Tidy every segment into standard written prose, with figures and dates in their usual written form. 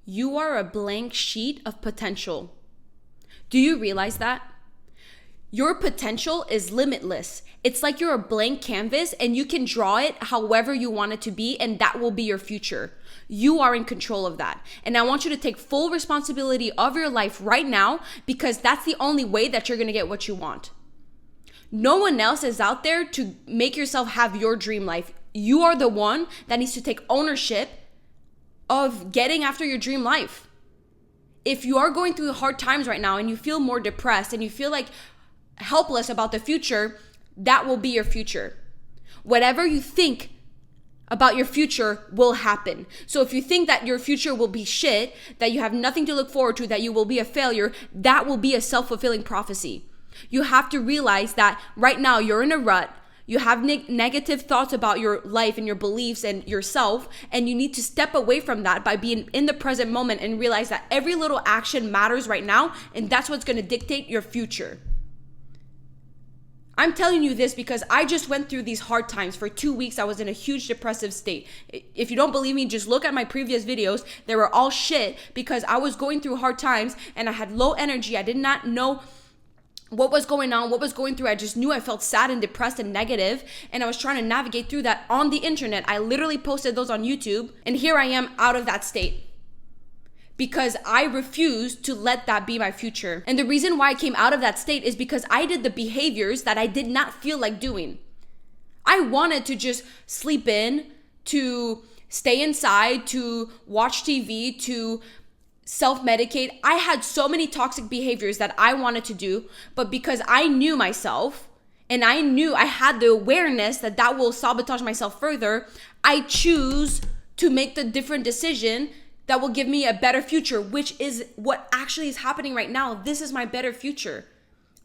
You are a blank sheet of potential. Do you realize that? Your potential is limitless. It's like you're a blank canvas and you can draw it however you want it to be, and that will be your future. You are in control of that. And I want you to take full responsibility of your life right now, because that's the only way that you're going to get what you want. No one else is out there to make yourself have your dream life. You are the one that needs to take ownership of getting after your dream life. If you are going through hard times right now and you feel more depressed and you feel like helpless about the future, that will be your future. Whatever you think about your future will happen. So if you think that your future will be shit, that you have nothing to look forward to, that you will be a failure, that will be a self-fulfilling prophecy. You have to realize that right now you're in a rut. You have negative thoughts about your life and your beliefs and yourself, and you need to step away from that by being in the present moment and realize that every little action matters right now, and that's what's going to dictate your future. I'm telling you this because I just went through these hard times. For 2 weeks, I was in a huge depressive state. If you don't believe me, just look at my previous videos. They were all shit because I was going through hard times and I had low energy. I did not know what was going on, what was going through. I just knew I felt sad and depressed and negative, and I was trying to navigate through that on the internet. I literally posted those on YouTube, and here I am out of that state because I refused to let that be my future. And the reason why I came out of that state is because I did the behaviors that I did not feel like doing. I wanted to just sleep in, to stay inside, to watch TV, to self-medicate. I had so many toxic behaviors that I wanted to do, but because I knew myself and I knew I had the awareness that that will sabotage myself further, I choose to make the different decision that will give me a better future, which is what actually is happening right now. This is my better future.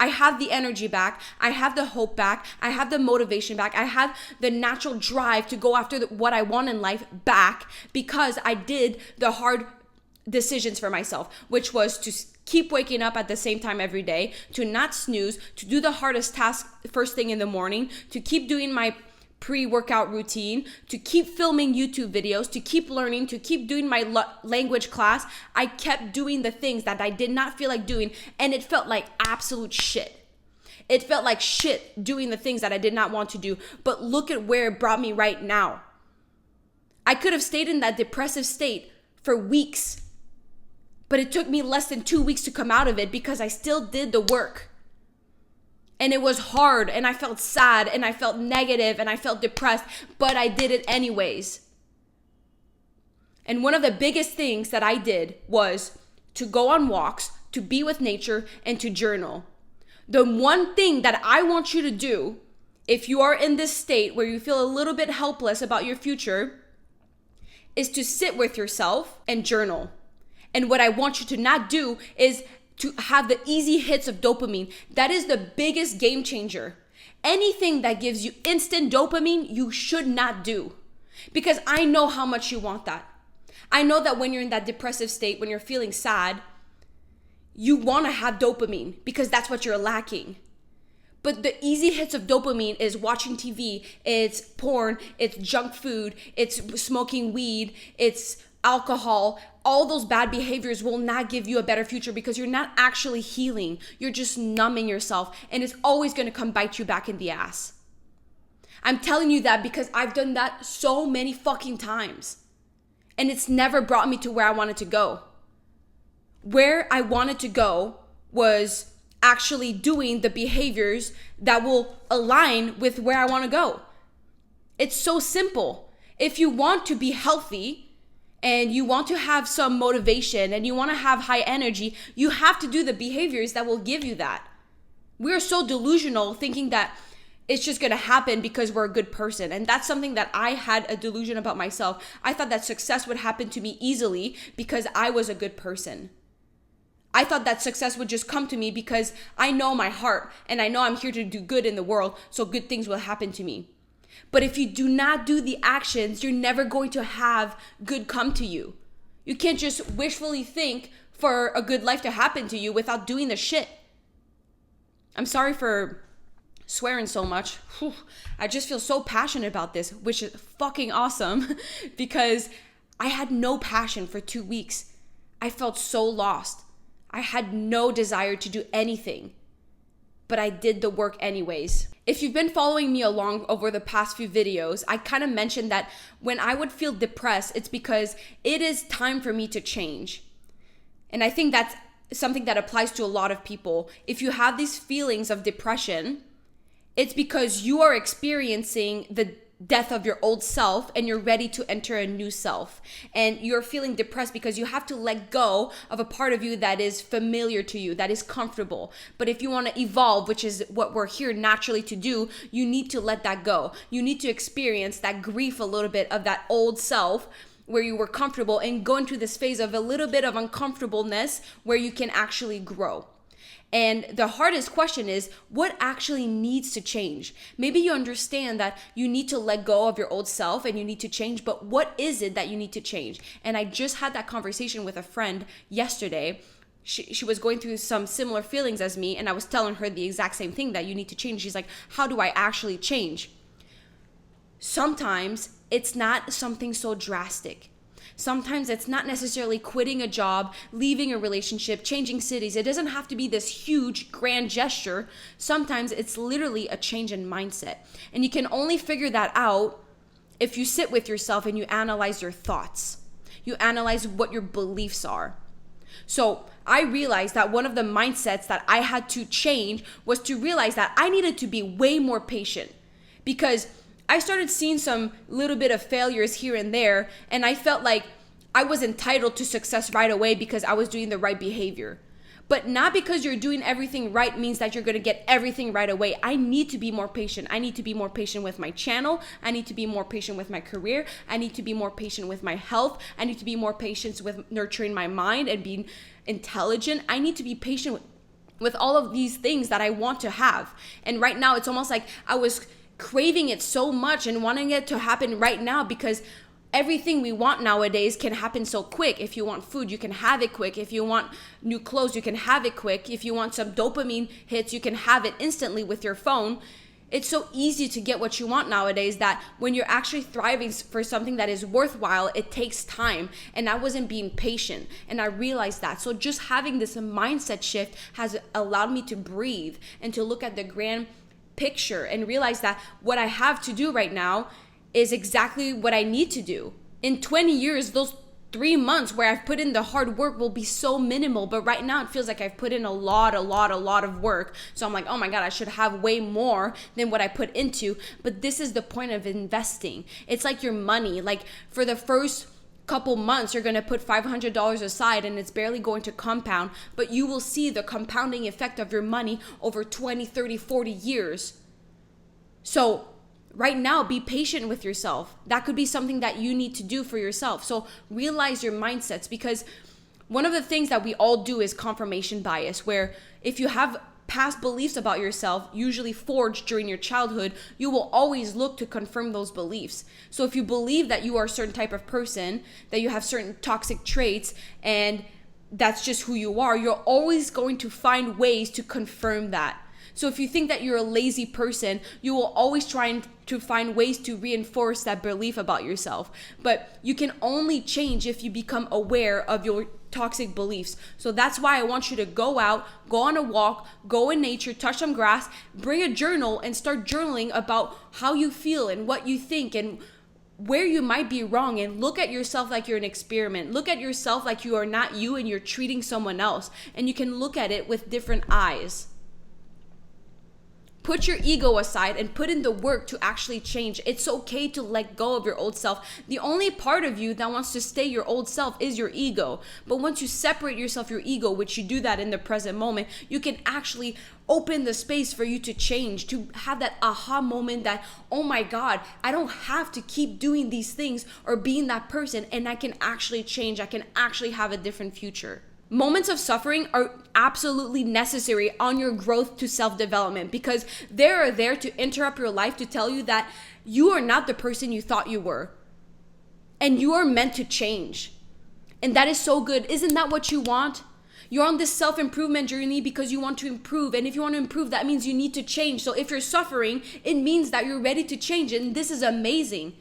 I have the energy back. I have the hope back. I have the motivation back. I have the natural drive to go after what I want in life back because I did the hard decisions for myself, which was to keep waking up at the same time every day, to not snooze, to do the hardest task first thing in the morning, to keep doing my pre-workout routine, to keep filming YouTube videos, to keep learning, to keep doing my language class. I kept doing the things that I did not feel like doing, and it felt like absolute shit. It felt like shit doing the things that I did not want to do, but look at where it brought me right now. I could have stayed in that depressive state for weeks, but it took me less than 2 weeks to come out of it because I still did the work. And it was hard, and I felt sad, and I felt negative, and I felt depressed, but I did it anyways. And one of the biggest things that I did was to go on walks, to be with nature, and to journal. The one thing that I want you to do, if you are in this state where you feel a little bit helpless about your future, is to sit with yourself and journal. And what I want you to not do is to have the easy hits of dopamine. That is the biggest game changer. Anything that gives you instant dopamine, you should not do. Because I know how much you want that. I know that when you're in that depressive state, when you're feeling sad, you want to have dopamine because that's what you're lacking. But the easy hits of dopamine is watching TV, it's porn, it's junk food, it's smoking weed, it's alcohol. All those bad behaviors will not give you a better future because you're not actually healing. You're just numbing yourself, and it's always going to come bite you back in the ass. I'm telling you that because I've done that so many fucking times, and it's never brought me to where I wanted to go. Where I wanted to go was actually doing the behaviors that will align with where I want to go. It's so simple. If you want to be healthy, and you want to have some motivation and you want to have high energy, you have to do the behaviors that will give you that. We're so delusional thinking that it's just going to happen because we're a good person. And that's something that I had a delusion about myself. I thought that success would happen to me easily because I was a good person. I thought that success would just come to me because I know my heart and I know I'm here to do good in the world, so good things will happen to me. But if you do not do the actions, you're never going to have good come to you. You can't just wishfully think for a good life to happen to you without doing the shit. I'm sorry for swearing so much. Whew. I just feel so passionate about this, which is fucking awesome because I had no passion for 2 weeks. I felt so lost. I had no desire to do anything, but I did the work anyways. If you've been following me along over the past few videos, I kind of mentioned that when I would feel depressed, it's because it is time for me to change. And I think that's something that applies to a lot of people. If you have these feelings of depression, it's because you are experiencing the death of your old self and you're ready to enter a new self. And you're feeling depressed because you have to let go of a part of you that is familiar to you, that is comfortable. But if you want to evolve, which is what we're here naturally to do, you need to let that go. You need to experience that grief a little bit of that old self where you were comfortable and go into this phase of a little bit of uncomfortableness where you can actually grow. And the hardest question is, what actually needs to change? Maybe you understand that you need to let go of your old self and you need to change, but what is it that you need to change? And I just had that conversation with a friend yesterday. She was going through some similar feelings as me, and I was telling her the exact same thing, that you need to change. She's like, how do I actually change? Sometimes it's not something so drastic. Sometimes it's not necessarily quitting a job, leaving a relationship, changing cities. It doesn't have to be this huge, grand gesture. Sometimes it's literally a change in mindset. And you can only figure that out if you sit with yourself and you analyze your thoughts. You analyze what your beliefs are. So I realized that one of the mindsets that I had to change was to realize that I needed to be way more patient, because I started seeing some little bit of failures here and there, and I felt like I was entitled to success right away because I was doing the right behavior. But not because you're doing everything right means that you're going to get everything right away. I need to be more patient. I need to be more patient with my channel. I need to be more patient with my career. I need to be more patient with my health. I need to be more patient with nurturing my mind and being intelligent. I need to be patient with all of these things that I want to have. And right now, it's almost like I was craving it so much and wanting it to happen right now, because everything we want nowadays can happen so quick. If you want food, you can have it quick. If you want new clothes, you can have it quick. If you want some dopamine hits, you can have it instantly with your phone. It's so easy to get what you want nowadays that when you're actually thriving for something that is worthwhile, it takes time. And I wasn't being patient, and I realized that. So just having this mindset shift has allowed me to breathe and to look at the grand picture and realize that what I have to do right now is exactly what I need to do. In 20 years, those 3 months where I've put in the hard work will be so minimal, but right now it feels like I've put in a lot of work. So I'm like, oh my God, I should have way more than what I put into. But this is the point of investing. It's like your money. Like for the first couple months, you're going to put $500 aside and it's barely going to compound, but you will see the compounding effect of your money over 20, 30, 40 years. So right now, be patient with yourself. That could be something that you need to do for yourself. So realize your mindsets, because one of the things that we all do is confirmation bias, where if you have past beliefs about yourself, usually forged during your childhood, you will always look to confirm those beliefs. So if you believe that you are a certain type of person, that you have certain toxic traits, and that's just who you are, you're always going to find ways to confirm that. So if you think that you're a lazy person, you will always try to find ways to reinforce that belief about yourself. But you can only change if you become aware of your toxic beliefs. So that's why I want you to go out, go on a walk, go in nature, touch some grass, bring a journal and start journaling about how you feel and what you think and where you might be wrong, and look at yourself like you're an experiment. Look at yourself like you are not you and you're treating someone else, and you can look at it with different eyes. Put your ego aside and put in the work to actually change. It's okay to let go of your old self. The only part of you that wants to stay your old self is your ego. But once you separate yourself, your ego, which you do that in the present moment, you can actually open the space for you to change, to have that aha moment that, oh my God, I don't have to keep doing these things or being that person, and I can actually change. I can actually have a different future. Moments of suffering are absolutely necessary on your growth to self-development, because they are there to interrupt your life, to tell you that you are not the person you thought you were. And you are meant to change. And that is so good. Isn't that what you want? You're on this self-improvement journey because you want to improve. And if you want to improve, that means you need to change. So if you're suffering, it means that you're ready to change. And this is amazing.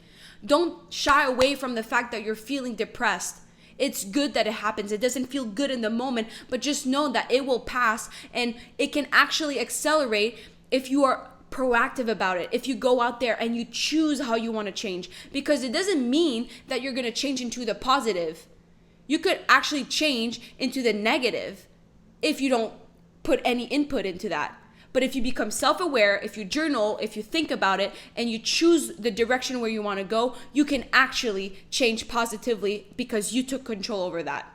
Don't shy away from the fact that you're feeling depressed. It's good that it happens. It doesn't feel good in the moment, but just know that it will pass, and it can actually accelerate if you are proactive about it, if you go out there and you choose how you want to change, because it doesn't mean that you're going to change into the positive. You could actually change into the negative if you don't put any input into that. But if you become self-aware, if you journal, if you think about it, and you choose the direction where you want to go, you can actually change positively because you took control over that.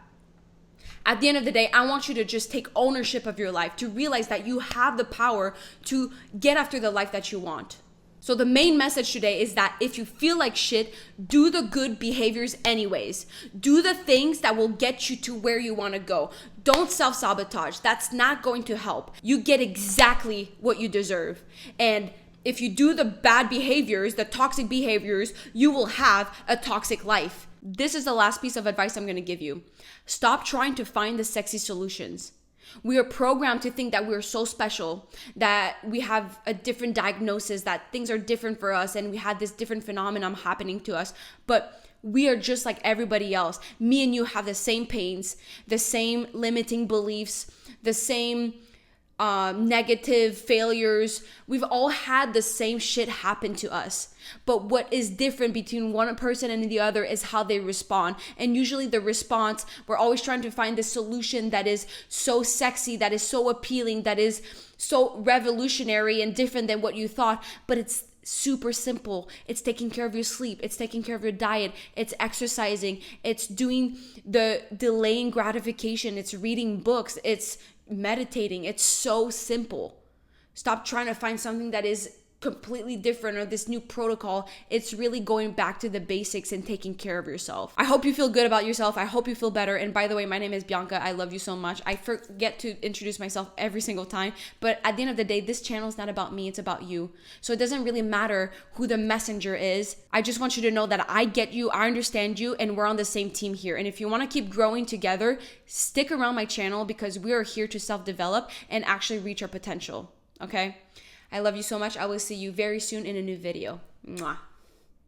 At the end of the day, I want you to just take ownership of your life, to realize that you have the power to get after the life that you want. So the main message today is that if you feel like shit, do the good behaviors anyways. Do the things that will get you to where you want to go. Don't self-sabotage. That's not going to help. You get exactly what you deserve. And if you do the bad behaviors, the toxic behaviors, you will have a toxic life. This is the last piece of advice I'm going to give you. Stop trying to find the sexy solutions. We are programmed to think that we're so special, that we have a different diagnosis, that things are different for us, and we had this different phenomenon happening to us. But we are just like everybody else. Me and you have the same pains, the same limiting beliefs, the same negative failures. We've all had the same shit happen to us. But what is different between one person and the other is how they respond. And usually the response, we're always trying to find the solution that is so sexy, that is so appealing, that is so revolutionary and different than what you thought. But it's super simple. It's taking care of your sleep. It's taking care of your diet. It's exercising. It's doing the delaying gratification. It's reading books. It's meditating. It's so simple. Stop trying to find something that is completely different or this new protocol. It's really going back to the basics and taking care of yourself. I hope you feel good about yourself. I hope you feel better. And by the way, my name is Bianca. I love you so much. I forget to introduce myself every single time, but at the end of the day, this channel is not about me. It's about you. So it doesn't really matter who the messenger is. I just want you to know that I get you, I understand you, and we're on the same team here. And if you want to keep growing together, stick around my channel because we are here to self-develop and actually reach our potential. Okay? I love you so much. I will see you very soon in a new video. Mwah.